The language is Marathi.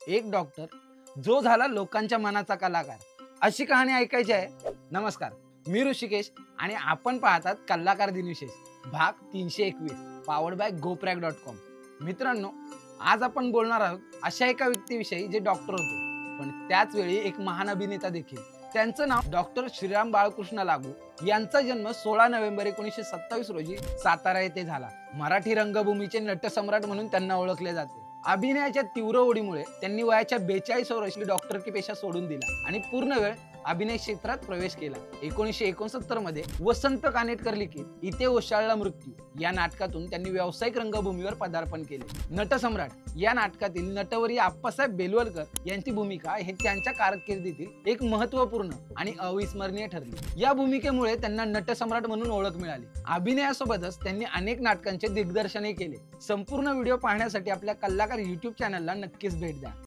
एक डॉक्टर जो झाला लोकांच्या मनाचा कलाकार, अशी कहाणी ऐकायची आहे। नमस्कार, मी ऋषिकेश आणि आपण पाहतात कलाकार दिनविशेष भाग 321 पॉवर्ड बाय goprag.com। मित्रांनो, आज आपण बोलणार आहोत अशा एका व्यक्तीविषयी जे डॉक्टर होते पण त्याच वेळी एक महान अभिनेता देखील। त्यांचं नाव डॉक्टर श्रीराम बाळकृष्ण लागू। यांचा जन्म 16 नोव्हेंबर 1927 रोजी सातारा येथे झाला। मराठी रंगभूमीचे नटसम्राट म्हणून त्यांना ओळखले जाते। अभिनयाच्या तीव्र ओढीमुळे त्यांनी वयाच्या 42 वर्षी डॉक्टरकी पेशा सोडून दिला आणि पूर्ण वेळ अभिनय क्षेत्रात प्रवेश केला। 1969 मध्ये वसंत कानेटकर लिखित इथे ओशाळला मृत्यू या नाटकातून त्यांनी व्यावसायिक रंगभूमीवर पदार्पण केले। नटसम्राट या नाटकातील नटवर्य आप्पासाहेब बेलवलकर यांची भूमिका हे त्यांच्या कारकिर्दीतील एक महत्त्वपूर्ण आणि अविस्मरणीय ठरली। या भूमिकेमुळे त्यांना नटसम्राट म्हणून ओळख मिळाली। अभिनयासोबतच त्यांनी अनेक नाटकांचे दिग्दर्शनही केले। संपूर्ण व्हिडिओ पाहण्यासाठी आपल्या कलाकार YouTube चॅनलला नक्कीच भेट द्या।